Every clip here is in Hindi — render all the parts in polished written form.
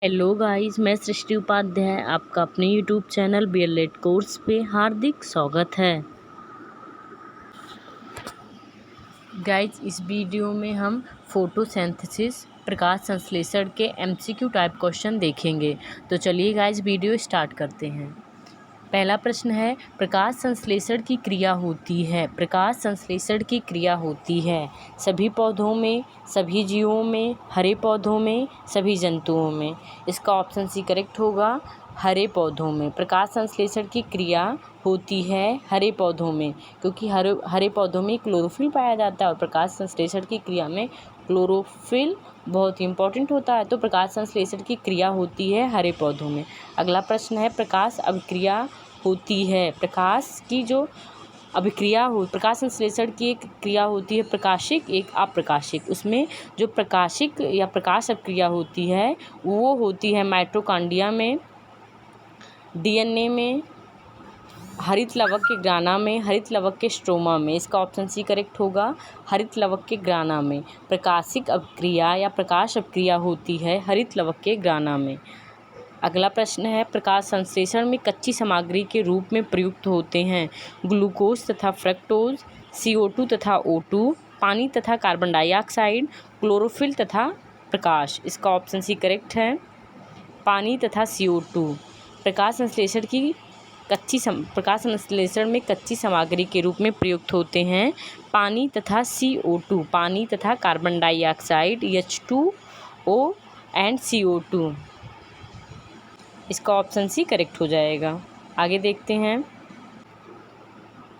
हेलो गाइस, मैं सृष्टि उपाध्याय आपका अपने यूट्यूब चैनल बीएलएड कोर्स पे हार्दिक स्वागत है। गाइस, इस वीडियो में हम फोटोसिंथेसिस प्रकाश संश्लेषण के एमसीक्यू टाइप क्वेश्चन देखेंगे। तो चलिए गाइस, वीडियो स्टार्ट करते हैं। पहला प्रश्न है, प्रकाश संश्लेषण की क्रिया होती है। प्रकाश संश्लेषण की क्रिया होती है सभी पौधों में, सभी जीवों में, हरे पौधों में, सभी जंतुओं में। इसका ऑप्शन सी करेक्ट होगा, हरे पौधों में। प्रकाश संश्लेषण की क्रिया होती है हरे पौधों में, क्योंकि हरे पौधों में क्लोरोफिल पाया जाता है और प्रकाश संश्लेषण की क्रिया में क्लोरोफिल बहुत ही इंपॉर्टेंट होता है। तो प्रकाश संश्लेषण की क्रिया होती है हरे पौधों में। अगला प्रश्न है, प्रकाश अभिक्रिया होती है। प्रकाश की जो अभिक्रिया हो, प्रकाश संश्लेषण की एक क्रिया होती है प्रकाशिक, एक अप्रकाशिक। उसमें जो प्रकाशिक या प्रकाश अभिक्रिया होती है वो होती है माइटोकॉन्ड्रिया में, डीएनए में, हरित लवक के ग्राना में, हरित लवक के स्ट्रोमा में। इसका ऑप्शन सी करेक्ट होगा, हरित लवक के ग्राना में। प्रकाशिक अभिक्रिया या प्रकाश अभिक्रिया होती है हरित लवक के ग्राना में। अगला प्रश्न है, प्रकाश संश्लेषण में कच्ची सामग्री के रूप में प्रयुक्त होते हैं ग्लूकोज तथा फ्रक्टोज, CO2 तथा O2, पानी तथा कार्बन डाइऑक्साइड, क्लोरोफिल तथा प्रकाश। इसका ऑप्शन सी करेक्ट है, पानी तथा CO2। प्रकाश संश्लेषण में कच्ची सामग्री के रूप में प्रयुक्त होते हैं पानी तथा CO2, पानी तथा carbon dioxide H2O and CO2। इसका ऑप्शन सी करेक्ट हो जाएगा। आगे देखते हैं।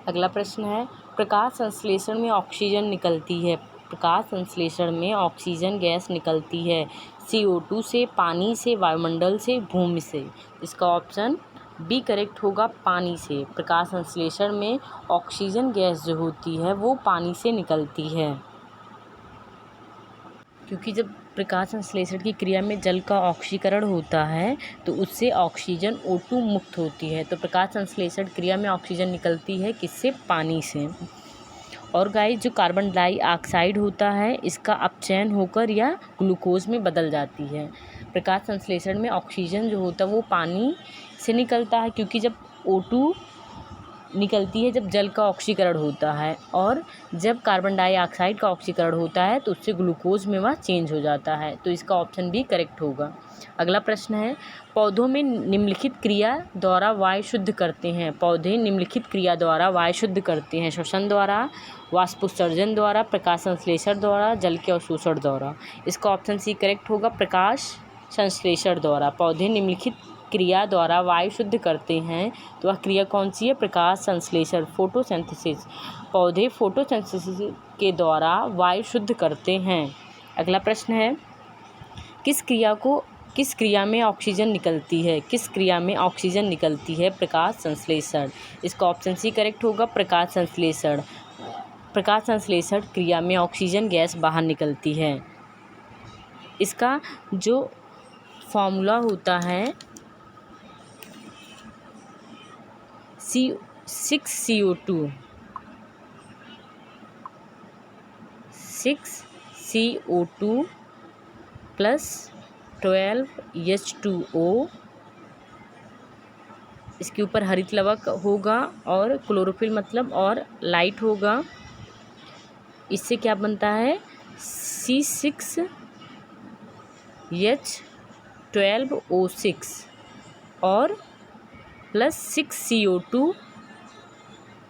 अगला प्रश्न है, प्रकाश संश्लेषण में ऑक्सीजन निकलती है। प्रकाश संश्लेषण में ऑक्सीजन गैस निकलती है CO2 से, पानी से, वायुमंडल से, भूमि से। इसका ऑप्शन बी करेक्ट होगा, पानी से। प्रकाश संश्लेषण में ऑक्सीजन गैस जो होती है वो पानी से निकलती है, क्योंकि जब प्रकाश संश्लेषण की क्रिया में जल का ऑक्सीकरण होता है तो उससे ऑक्सीजन O2 मुक्त होती है। तो प्रकाश संश्लेषण क्रिया में ऑक्सीजन निकलती है किससे? पानी से। और गाइस, जो कार्बन डाइऑक्साइड होता है इसका अपचयन होकर या ग्लूकोज में बदल जाती है। प्रकाश संश्लेषण में ऑक्सीजन जो होता है वो पानी से निकलता है, क्योंकि जब O2 निकलती है जब जल का ऑक्सीकरण होता है, और जब कार्बन डाइऑक्साइड का ऑक्सीकरण होता है तो उससे ग्लूकोज में वह चेंज हो जाता है। तो इसका ऑप्शन भी करेक्ट होगा। अगला प्रश्न है, पौधों में निम्नलिखित क्रिया द्वारा वायु शुद्ध करते हैं। पौधे निम्नलिखित क्रिया द्वारा वायु शुद्ध करते हैं, श्वसन द्वारा, वाष्पोत्सर्जन द्वारा, प्रकाश संश्लेषण द्वारा, जल के अवशोषण द्वारा। इसका ऑप्शन सी करेक्ट होगा, प्रकाश संश्लेषण द्वारा। पौधे निम्नलिखित क्रिया द्वारा वायु शुद्ध करते हैं, तो वह क्रिया कौन सी है? प्रकाश संश्लेषण, फोटोसिंथेसिस। पौधे फोटोसिंथेसिस के द्वारा वायु शुद्ध करते हैं। अगला प्रश्न है, किस क्रिया में ऑक्सीजन निकलती है? किस क्रिया में ऑक्सीजन निकलती है? प्रकाश संश्लेषण। इसका ऑप्शन सी करेक्ट होगा, प्रकाश संश्लेषण। प्रकाश संश्लेषण क्रिया में ऑक्सीजन गैस बाहर निकलती है। इसका जो फॉर्मूला होता है 6CO2 प्लस 12H2O। इसके ऊपर हरित लवक होगा और क्लोरोफिल मतलब और लाइट होगा। इससे क्या बनता है? C6H12O6 और प्लस 6CO2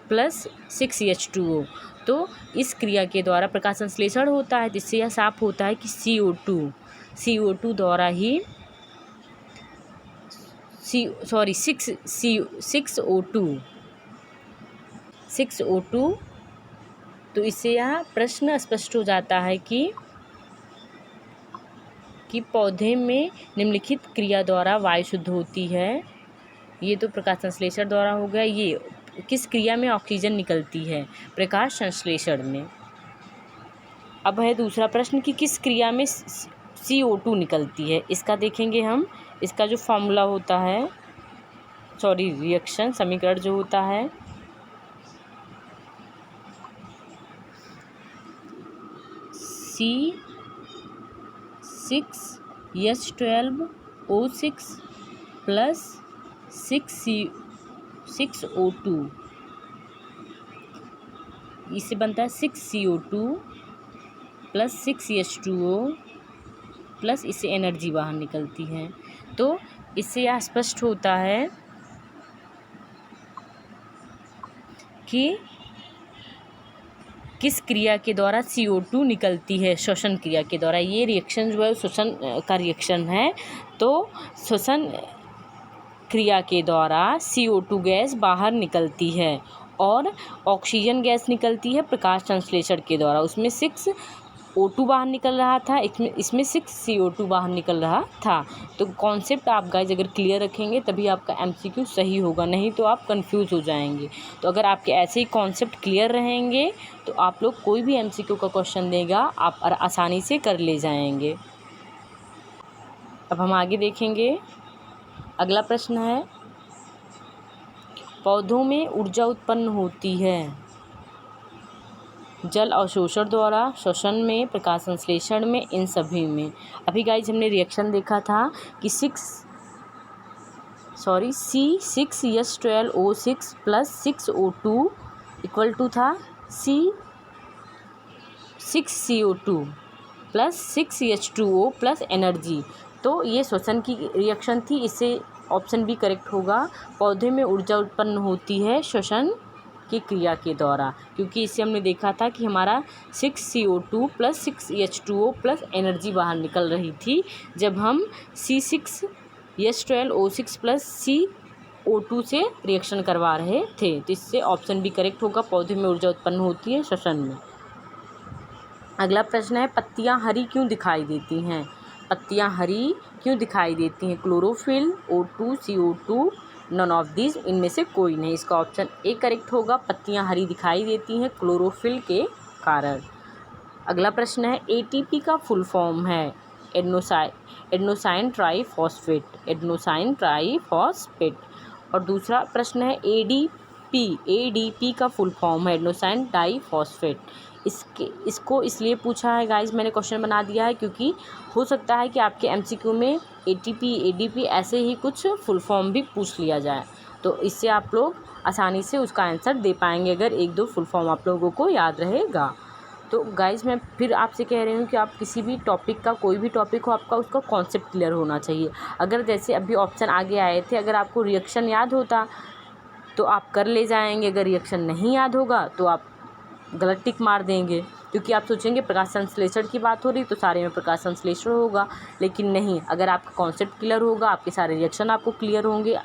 प्लस 6H2O। तो इस क्रिया के द्वारा प्रकाश संश्लेषण होता है, जिससे यह साफ होता है कि CO2 द्वारा ही 6O2। तो इससे यह प्रश्न स्पष्ट हो जाता है कि पौधे में निम्नलिखित क्रिया द्वारा वायु शुद्ध होती है। ये तो प्रकाश संश्लेषण द्वारा हो गया। ये किस क्रिया में ऑक्सीजन निकलती है? प्रकाश संश्लेषण में। अब है दूसरा प्रश्न कि किस क्रिया में CO2 निकलती है? इसका देखेंगे हम। इसका जो फॉर्मूला होता है, रिएक्शन समीकरण जो होता है, C6H12 O6 प्लस 6O2, इससे बनता है 6CO2 प्लस 6H2O प्लस इससे एनर्जी बाहर निकलती है। तो इससे यह स्पष्ट होता है कि किस क्रिया के द्वारा CO2 निकलती है, श्वसन क्रिया के द्वारा। ये रिएक्शन जो है श्वसन का रिएक्शन है। तो श्वसन क्रिया के द्वारा CO2 गैस बाहर निकलती है और ऑक्सीजन गैस निकलती है प्रकाश संश्लेषण के द्वारा। उसमें 6O2 बाहर निकल रहा था, इसमें 6CO2 बाहर निकल रहा था। तो कॉन्सेप्ट आप गाइज अगर क्लियर रखेंगे तभी आपका MCQ सही होगा, नहीं तो आप कंफ्यूज हो जाएंगे। तो अगर आपके ऐसे ही कॉन्सेप्ट क्लियर रहेंगे तो आप लोग कोई भी MCQ का क्वेश्चन देगा आप आसानी से कर ले जाएंगे। अब हम आगे देखेंगे। अगला प्रश्न है, पौधों में ऊर्जा उत्पन्न होती है जल अवशोषण द्वारा, श्वसन में, प्रकाश संश्लेषण में, इन सभी में। अभी गाइज हमने रिएक्शन देखा था कि C6H12O6 plus 6O2 equal to था C6CO2 plus 6H2O plus energy. तो ये श्वसन की रिएक्शन थी, इससे ऑप्शन बी करेक्ट होगा। पौधे में ऊर्जा उत्पन्न होती है श्वसन की क्रिया के द्वारा, क्योंकि इससे हमने देखा था कि हमारा 6CO2 plus 6H2O plus energy बाहर निकल रही थी जब हम C6H12O6 प्लस CO2 से रिएक्शन करवा रहे थे। तो इससे ऑप्शन बी करेक्ट होगा, पौधे में ऊर्जा उत्पन्न होती है श्वसन में। अगला प्रश्न है, पत्तियां हरी क्यों दिखाई देती हैं? पत्तियां हरी क्यों दिखाई देती हैं? Chlorophyll, O2, CO2, none of this, इनमें से कोई नहीं। इसका ऑप्शन ए करेक्ट होगा, पत्तियां हरी दिखाई देती हैं क्लोरोफिल के कारण। अगला प्रश्न है, ATP का फुल फॉर्म है एडेनोसाइन ट्राईफॉस्फेट। और दूसरा प्रश्न है, ADP का फुल फॉर्म है एडेनोसाइन डाईफॉस्फेट। इसको इसलिए पूछा है गाइज, मैंने क्वेश्चन बना दिया है क्योंकि हो सकता है कि आपके MCQ में ATP, ADP ऐसे ही कुछ फुल फॉर्म भी पूछ लिया जाए, तो इससे आप लोग आसानी से उसका आंसर दे पाएंगे अगर एक दो फुल फॉर्म आप लोगों को याद रहेगा। तो गाइज मैं फिर आपसे कह रही हूँ कि आप किसी भी टॉपिक का, कोई भी टॉपिक हो, आपका उसका कॉन्सेप्ट क्लियर होना चाहिए। अगर जैसे अभी ऑप्शन आगे आए थे, अगर आपको रिएक्शन याद होता तो आप कर ले जाएंगे, अगर रिएक्शन नहीं याद होगा तो आप गलत टिक मार देंगे, क्योंकि आप सोचेंगे प्रकाश संश्लेषण की बात हो रही तो सारे में प्रकाश संश्लेषण होगा, लेकिन नहीं। अगर आपका कॉन्सेप्ट क्लियर होगा, आपके सारे रिएक्शन आपको क्लियर होंगे,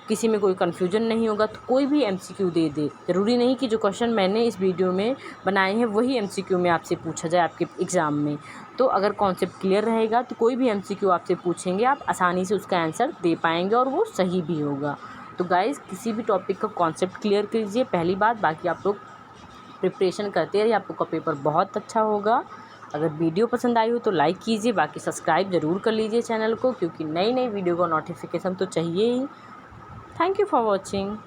किसी में कोई कन्फ्यूजन नहीं होगा, तो कोई भी MCQ दे दे। ज़रूरी नहीं कि जो क्वेश्चन मैंने इस वीडियो में बनाए हैं वही MCQ में आपसे पूछा जाए आपके एग्ज़ाम में। तो अगर कॉन्सेप्ट क्लियर रहेगा तो कोई भी MCQ आपसे पूछेंगे आप आसानी से उसका आंसर दे पाएंगे और वो सही भी होगा। तो गाइज़ किसी भी टॉपिक का कॉन्सेप्ट क्लियर कीजिए, पहली बात। बाकी आप लोग प्रिपरेशन करते रहिए, आपका पेपर बहुत अच्छा होगा। अगर वीडियो पसंद आई हो तो लाइक कीजिए, बाकी सब्सक्राइब ज़रूर कर लीजिए चैनल को, क्योंकि नई नई वीडियो का नोटिफिकेशन तो चाहिए ही। Thank you for watching.